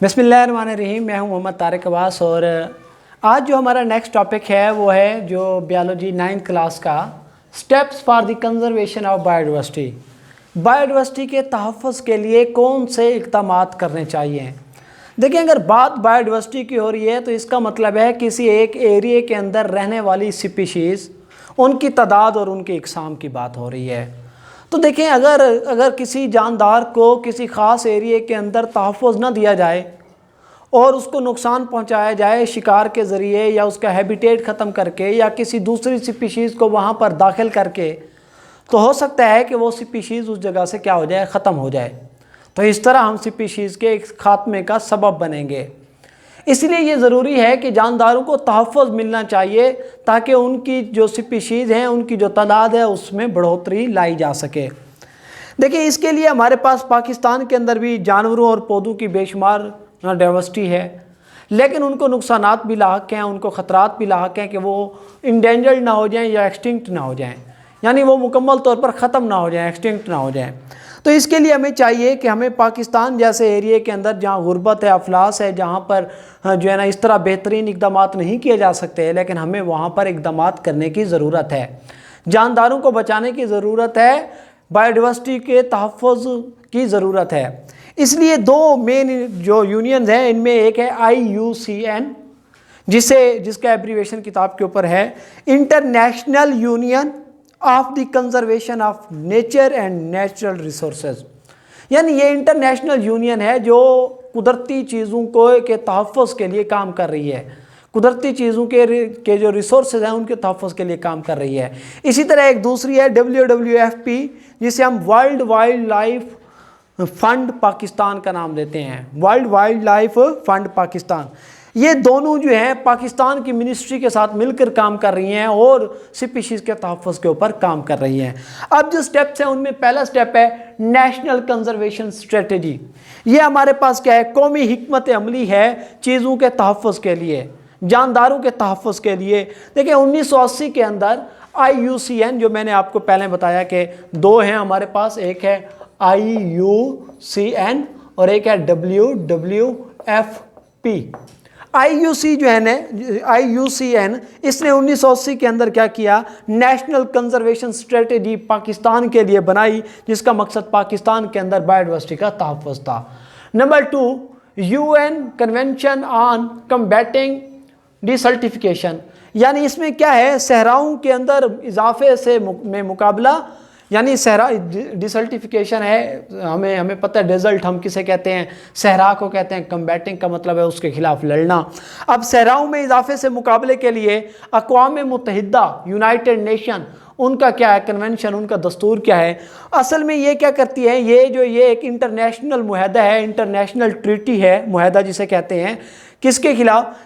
बिस्मिल्लाहिर्रहमानिर्रहीम। मैं हूं मोहम्मद तारिक अब्बास और आज जो हमारा नेक्स्ट टॉपिक है वो है जो बायोलॉजी 9th क्लास का steps for the conservation of biodiversity. Biodiversity के तहफ़्फ़ुज़ के लिए कौन से इक़दामात करने चाहिए। देखिए, अगर बात बायोडाइवर्सिटी की हो रही है तो इसका मतलब है किसी एक एरिया के अंदर रहने वाली स्पीशीज़, उनकी तादाद और उनकी इक़साम की बात हो रही है। तो देखें, अगर किसी जानदार को किसी ख़ास एरिया के अंदर तहफ़्फ़ुज़ ना दिया जाए और उसको नुकसान पहुंचाया जाए शिकार के ज़रिए या उसका हैबिटेट ख़त्म करके या किसी दूसरी स्पीशीज़ को वहां पर दाखिल करके, तो हो सकता है कि वो स्पीशीज़ उस जगह से क्या हो जाए, ख़त्म हो जाए। तो इस तरह हम स्पीशीज़ के खात्मे का सबब बनेंगे। इसलिए ये ज़रूरी है कि जानदारों को तहफ़्फ़ुज़ मिलना चाहिए ताकि उनकी जो स्पीशीज़ हैं, उनकी जो तादाद है, उसमें बढ़ोतरी लाई जा सके। देखिए, इसके लिए हमारे पास पाकिस्तान के अंदर भी जानवरों और पौधों की बेशुमार डाइवर्सिटी है, लेकिन उनको नुकसानात भी लाहक हैं, उनको ख़तरात भी लाहक हैं कि वो इंडेंजर्ड ना हो जाएं या एक्सटिंक्ट ना हो जाएं, यानी वो मुकम्मल तौर पर ख़त्म ना हो जाएं, एक्सटिंक्ट ना हो जाएं। तो इसके लिए हमें चाहिए कि हमें पाकिस्तान जैसे एरिया के अंदर जहाँ गुर्बत है, अफलास है, जहाँ पर जो है ना इस तरह बेहतरीन इक़दामात नहीं किए जा सकते, लेकिन हमें वहाँ पर इक़दामात करने की ज़रूरत है। जानदारों को बचाने की ज़रूरत है, बायोडाइवर्सिटी के तहफ़्फ़ुज़ की ज़रूरत है। इसलिए दो मेन जो यूनियंस हैं, इनमें एक है IUCN, जिसका एब्रीवेशन किताब के ऊपर है international union of the conservation of nature and natural resources. यानी ये इंटरनेशनल यूनियन है जो कुदरती चीज़ों के तहफ़्फ़ुज़ के लिए काम कर रही है, कुदरती चीज़ों के जो रिसोर्सेज हैं उनके तहफ़्फ़ुज़ के लिए काम कर रही है। इसी तरह एक दूसरी है WWFP, जिसे हम world wild life fund Pakistan का नाम देते हैं, world wild life fund Pakistan. ये दोनों जो हैं पाकिस्तान की मिनिस्ट्री के साथ मिलकर काम कर रही हैं और स्पीशीज़ के तहफ़्फ़ुज़ के ऊपर काम कर रही हैं। अब जो स्टेप्स हैं उनमें पहला स्टेप है नेशनल कंजर्वेशन स्ट्रेटजी। ये हमारे पास क्या है, कौमी हिकमत अमली है चीज़ों के तहफ़्फ़ुज़ के लिए, जानदारों के तहफ़्फ़ुज़ के लिए। देखिए, 1980 के अंदर IUCN, जो मैंने आपको पहले बताया कि दो हैं हमारे पास, एक है IUCN और एक है WWFP। IUCN इसने 1980 के अंदर क्या किया, नेशनल कंजर्वेशन स्ट्रेटजी पाकिस्तान के लिए बनाई, जिसका मकसद पाकिस्तान के अंदर बायोडाइवर्सिटी का तहफ़्फ़ुज़ था। Number 2, UN convention on combating desertification. यानी इसमें क्या है, सहराओं के अंदर इजाफे से में मुकाबला, यानी सहरा डिसर्टिफिकेशन है, हमें पता है डेजर्ट हम किसे कहते हैं, सहरा को कहते हैं। कम्बैटिंग का मतलब है उसके खिलाफ लड़ना। अब सहराओं में इजाफे से मुकाबले के लिए अक़वाम मुत्तहिदा, यूनाइटेड नेशन, उनका क्या है कन्वेंशन, उनका दस्तूर क्या है। असल में ये क्या करती है, ये एक इंटरनेशनल मुआहदा है, इंटरनेशनल ट्रीटी है, मुआहदा जिसे कहते हैं, किसके खिलाफ,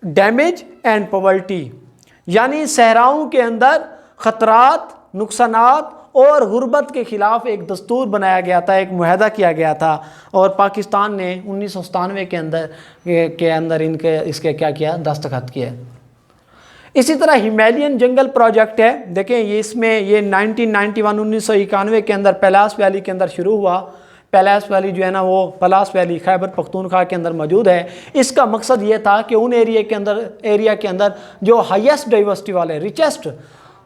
डैमेज एंड पॉवर्टी। यानी सहराओं के अंदर ख़तरात, नुकसानात और गुर्बत के ख़िलाफ़ एक दस्तूर बनाया गया था, एक मुआहदा किया गया था, और पाकिस्तान ने 1997 के अंदर इसके क्या किया, दस्तखत किया। इसी तरह हिमालयन जंगल प्रोजेक्ट है। देखें, ये 1991 के अंदर पलास वैली के अंदर शुरू हुआ। पलास वैली जो है ना, वो पलास वैली खैबर पख्तूनख्वा के अंदर मौजूद है। इसका मकसद ये था कि उन एरिया के अंदर जो हाईएस्ट डाइवर्सिटी वाले, रिचेस्ट,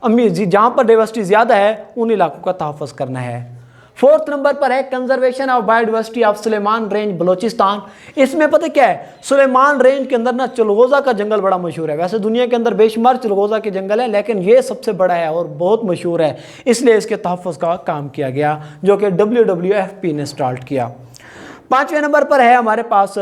जहाँ पर डाइवर्सिटी ज़्यादा है, उन इलाकों का तहफ़्फ़ुज़ करना है। 4th नंबर पर है conservation of biodiversity of Sulaiman range Balochistan. इसमें पता क्या है, सुलेमान रेंज के अंदर ना चिलगोज़ा का जंगल बड़ा मशहूर है। वैसे दुनिया के अंदर बेशुमार चिलगोज़ा के जंगल है, लेकिन ये सबसे बड़ा है और बहुत मशहूर है, इसलिए इसके तहफ़्फ़ुज़ का काम किया गया, जो कि WWFP ने स्टार्ट किया। 5वें नंबर पर है हमारे पास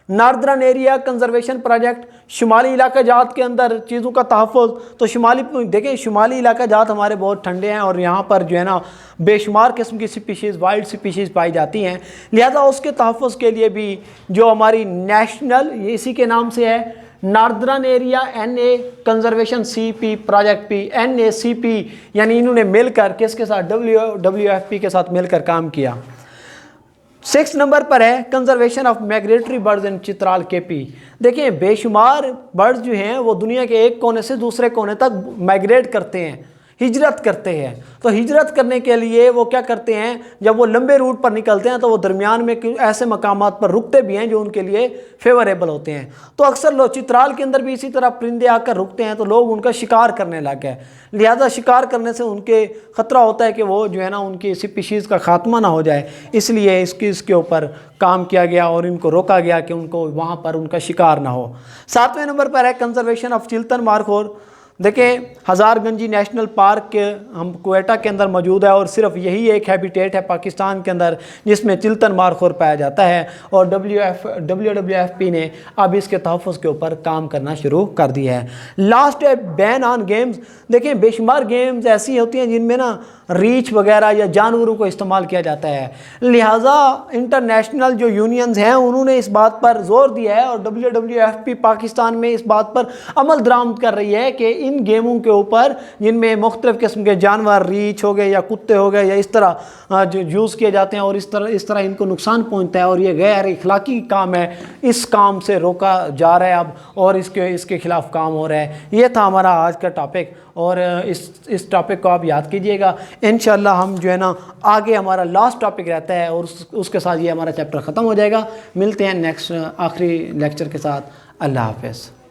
नॉर्दर्न एरिया कंजर्वेशन प्रोजेक्ट, शुमाली इलाका जात के अंदर चीज़ों का तहफ़्फ़ुज़। तो शुमाली इलाका जात हमारे बहुत ठंडे हैं और यहाँ पर जो है ना बेशुमार किस्म की स्पीशीज़, वाइल्ड स्पीशीज़ पाई जाती हैं, लिहाजा उसके तहफ़्फ़ुज़ के लिए भी जो हमारी नेशनल, इसी के नाम से है, northern area NA conservation CP project P, NACP, यानी इन्होंने मिलकर किसके साथ, WWFP के साथ मिलकर काम किया। 6 नंबर पर है conservation of migratory birds in Chitral KP। देखिए, बेशुमार बर्ड्स जो हैं वो दुनिया के एक कोने से दूसरे कोने तक माइग्रेट करते हैं, हिजरत करते हैं। तो हिजरत करने के लिए वो क्या करते हैं, जब वो लंबे रूट पर निकलते हैं तो वो दरमियान में ऐसे मकामात पर रुकते भी हैं जो उनके लिए फेवरेबल होते हैं। तो अक्सर लोग चित्राल के अंदर भी इसी तरह परिंदे आकर रुकते हैं, तो लोग उनका शिकार करने लग गए। लिहाजा शिकार करने से उनके ख़तरा होता है कि वो जो है ना उनकी स्पीशीज़ का खात्मा ना हो जाए, इसलिए इसके ऊपर काम किया गया और इनको रोका गया कि उनको वहाँ पर उनका शिकार ना हो। 7वें नंबर पर है कंजर्वेशन ऑफ चिल्तन मारखोर। देखें, हज़ारगंजी नेशनल पार्क के हम क्वेटा के अंदर मौजूद है और सिर्फ यही एक हैबिटेट है पाकिस्तान के अंदर जिसमें चिल्तन मारखोर पाया जाता है, और WWF ने अब इसके तहफ़्फ़ुज़ के ऊपर काम करना शुरू कर दिया है। लास्ट है बैन ऑन गेम्स। देखें, बेशुमार गेम्स ऐसी होती हैं जिनमें ना रीछ वगैरह या जानवरों को इस्तेमाल किया जाता है, लिहाजा इंटरनेशनल जो यूनियंस हैं उन्होंने इस बात पर जोर दिया है और WWF पाकिस्तान में इस बात पर अमल दरामद कर रही है कि इन गेमों के ऊपर जिनमें मुख्तलिफ़ किस्म के जानवर, रीछ हो गए या कुत्ते हो गए या इस तरह जो यूज़ किए जाते हैं और इस तरह इनको नुकसान पहुंचता है और ये गैर इखलाकी काम है, इस काम से रोका जा रहा है अब और इसके ख़िलाफ़ काम हो रहा है। ये था हमारा आज का टॉपिक और इस टॉपिक को आप याद कीजिएगा। इंशाल्लाह हम जो है ना आगे हमारा लास्ट टॉपिक रहता है और उसके साथ ये हमारा चैप्टर ख़त्म हो जाएगा। मिलते हैं नेक्स्ट आखिरी लेक्चर के साथ। अल्लाह हाफ़िज़।